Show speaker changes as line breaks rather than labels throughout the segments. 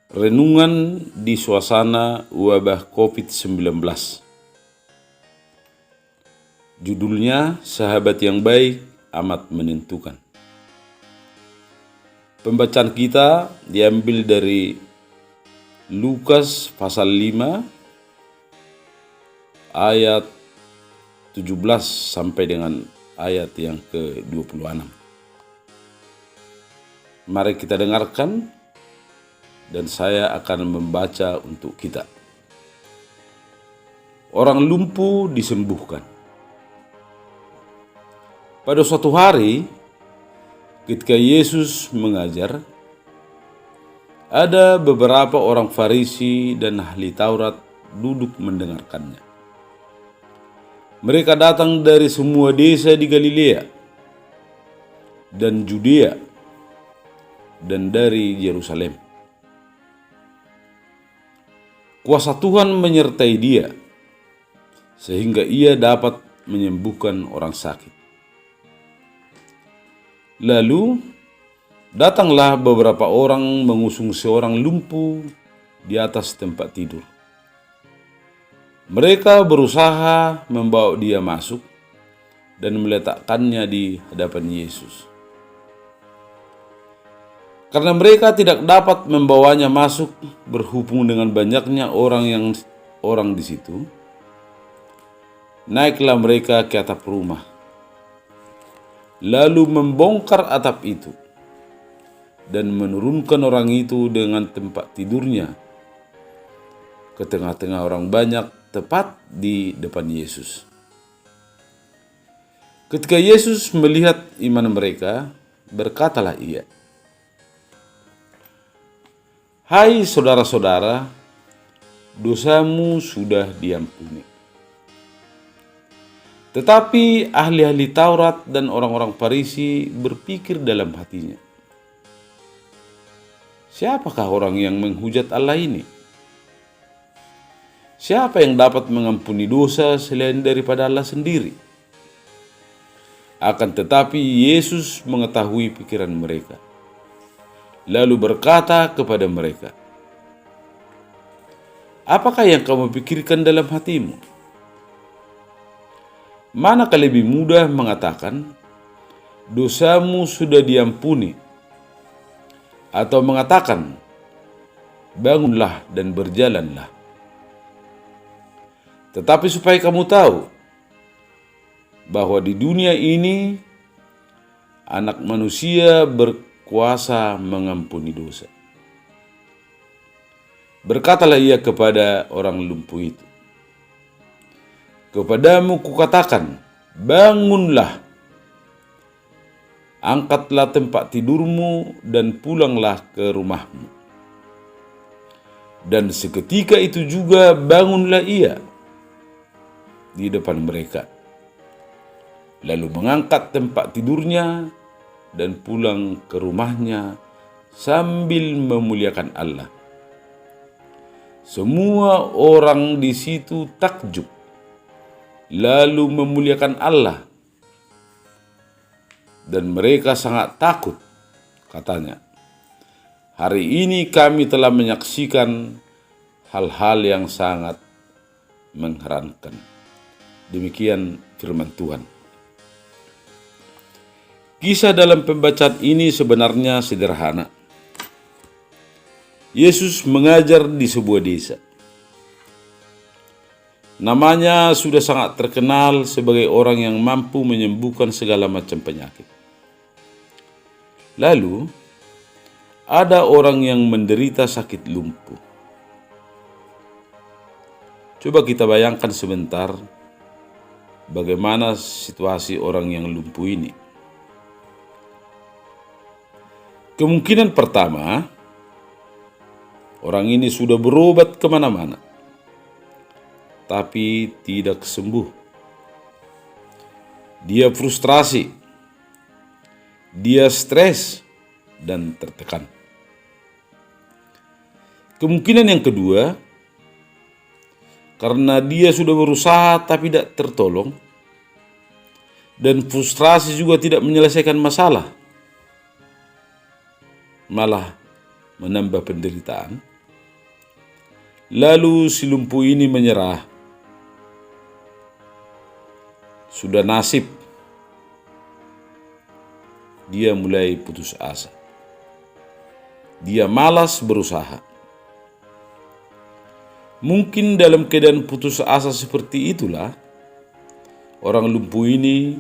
Renungan di suasana wabah COVID-19. Judulnya, Sahabat yang Baik Amat Menentukan. Pembacaan kita diambil dari Lukas pasal 5 ayat 17 sampai dengan ayat yang ke-26. Mari kita dengarkan dan saya akan membaca untuk kita. Orang lumpuh disembuhkan. Pada suatu hari, ketika Yesus mengajar, ada beberapa orang Farisi dan ahli Taurat duduk mendengarkannya. Mereka datang dari semua desa di Galilea dan Judea dan dari Yerusalem. Kuasa Tuhan menyertai dia, sehingga ia dapat menyembuhkan orang sakit. Lalu, datanglah beberapa orang mengusung seorang lumpuh di atas tempat tidur. Mereka berusaha membawa dia masuk dan meletakkannya di hadapan Yesus. Karena mereka tidak dapat membawanya masuk berhubung dengan banyaknya orang di situ, naiklah mereka ke atap rumah, lalu membongkar atap itu dan menurunkan orang itu dengan tempat tidurnya ke tengah-tengah orang banyak tepat di depan Yesus. Ketika Yesus melihat iman mereka, berkatalah ia, "Hai saudara-saudara, dosamu sudah diampuni." Tetapi ahli-ahli Taurat dan orang-orang Farisi berpikir dalam hatinya, "Siapakah orang yang menghujat Allah ini? Siapa yang dapat mengampuni dosa selain daripada Allah sendiri?" Akan tetapi Yesus mengetahui pikiran mereka, lalu berkata kepada mereka, "Apakah yang kamu pikirkan dalam hatimu? Manakah lebih mudah mengatakan, 'Dosamu sudah diampuni,' atau mengatakan, 'Bangunlah dan berjalanlah'? Tetapi supaya kamu tahu bahwa di dunia ini Anak Manusia berkuasa mengampuni dosa." Berkatalah ia kepada orang lumpuh itu, "Kepadamu kukatakan, bangunlah, angkatlah tempat tidurmu dan pulanglah ke rumahmu." Dan seketika itu juga bangunlah ia di depan mereka, lalu mengangkat tempat tidurnya dan pulang ke rumahnya sambil memuliakan Allah. Semua orang di situ takjub, lalu memuliakan Allah. Dan mereka sangat takut, katanya, "Hari ini kami telah menyaksikan hal-hal yang sangat mengherankan." Demikian firman Tuhan. Kisah dalam pembacaan ini sebenarnya sederhana. Yesus mengajar di sebuah desa. Namanya sudah sangat terkenal sebagai orang yang mampu menyembuhkan segala macam penyakit. Lalu, ada orang yang menderita sakit lumpuh. Coba kita bayangkan sebentar bagaimana situasi orang yang lumpuh ini. Kemungkinan pertama, orang ini sudah berobat kemana-mana, tapi tidak sembuh. Dia frustrasi, dia stres, dan tertekan. Kemungkinan yang kedua, karena dia sudah berusaha tapi tidak tertolong, dan frustrasi juga tidak menyelesaikan masalah, malah menambah penderitaan. Lalu si lumpuh ini menyerah. Sudah nasib. Dia mulai putus asa. Dia malas berusaha. Mungkin dalam keadaan putus asa seperti itulah orang lumpuh ini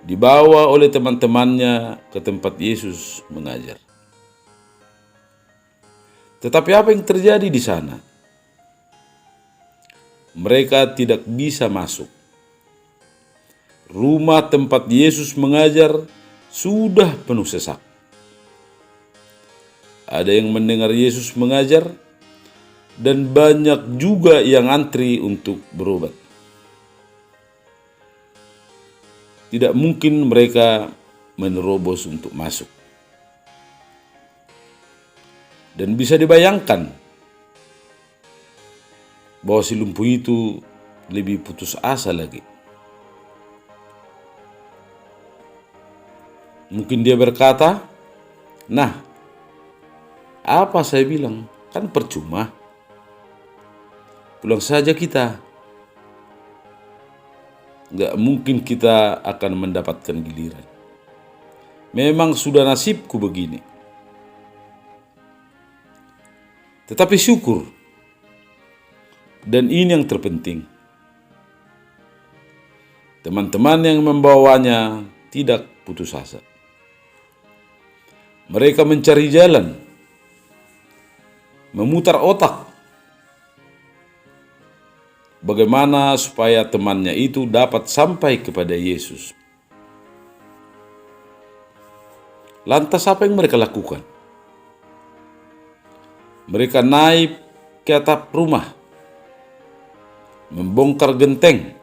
dibawa oleh teman-temannya ke tempat Yesus mengajar. Tetapi apa yang terjadi di sana? Mereka tidak bisa masuk. Rumah tempat Yesus mengajar sudah penuh sesak. Ada yang mendengar Yesus mengajar, dan banyak juga yang antri untuk berobat. Tidak mungkin mereka menerobos untuk masuk. Dan bisa dibayangkan bahwa si lumpuh itu lebih putus asa lagi. Mungkin dia berkata, "Nah, apa saya bilang? Kan percuma. Pulang saja kita. Gak mungkin kita akan mendapatkan giliran. Memang sudah nasibku begini." Tetapi syukur, dan ini yang terpenting, teman-teman yang membawanya tidak putus asa. Mereka mencari jalan, memutar otak, bagaimana supaya temannya itu dapat sampai kepada Yesus. Lantas apa yang mereka lakukan? Mereka naik ke atap rumah, membongkar genteng,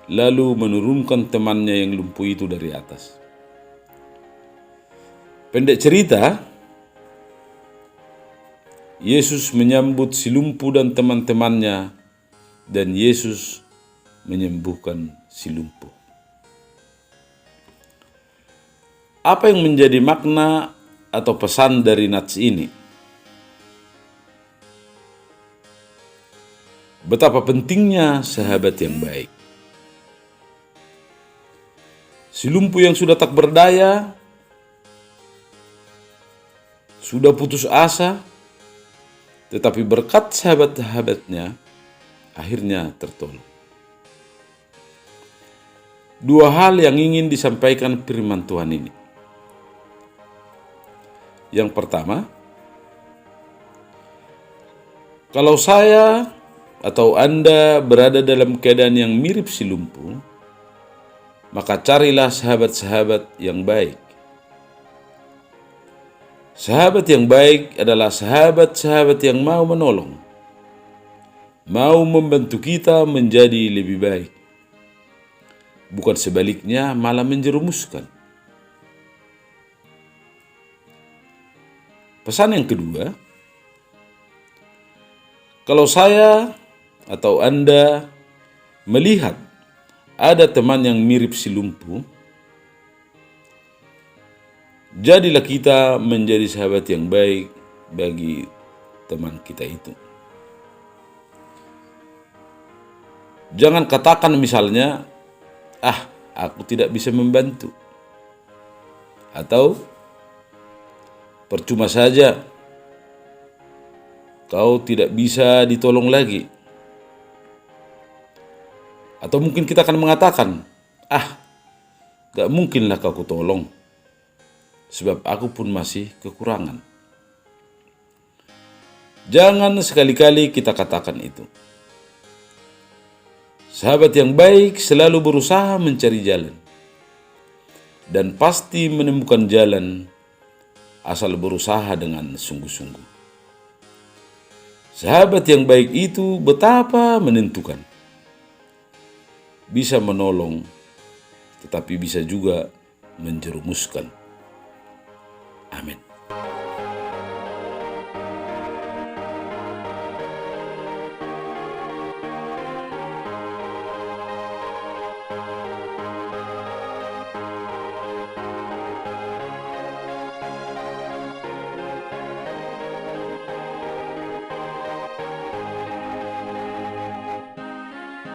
lalu menurunkan temannya yang lumpuh itu dari atas. Pendek cerita, Yesus menyambut si lumpuh dan teman-temannya, dan Yesus menyembuhkan si lumpuh. Apa yang menjadi makna atau pesan dari nats ini? Betapa pentingnya sahabat yang baik. Si lumpuh yang sudah tak berdaya, sudah putus asa, tetapi berkat sahabat-sahabatnya, akhirnya tertolong. Dua hal yang ingin disampaikan firman Tuhan ini. Yang pertama, kalau saya atau Anda berada dalam keadaan yang mirip si lumpuh, maka carilah sahabat-sahabat yang baik. Sahabat yang baik adalah sahabat-sahabat yang mau menolong, mau membantu kita menjadi lebih baik. Bukan sebaliknya, malah menjerumuskan. Pesan yang kedua, kalau saya atau Anda melihat ada teman yang mirip si lumpuh, jadilah kita menjadi sahabat yang baik bagi teman kita itu. Jangan katakan misalnya, aku tidak bisa membantu. Atau, percuma saja, kau tidak bisa ditolong lagi. Atau mungkin kita akan mengatakan, gak mungkinlah kau kutolong, sebab aku pun masih kekurangan. Jangan sekali-kali kita katakan itu. Sahabat yang baik selalu berusaha mencari jalan, dan pasti menemukan jalan asal berusaha dengan sungguh-sungguh. Sahabat yang baik itu betapa menentukan. Bisa menolong, tetapi bisa juga menjerumuskan. Amin.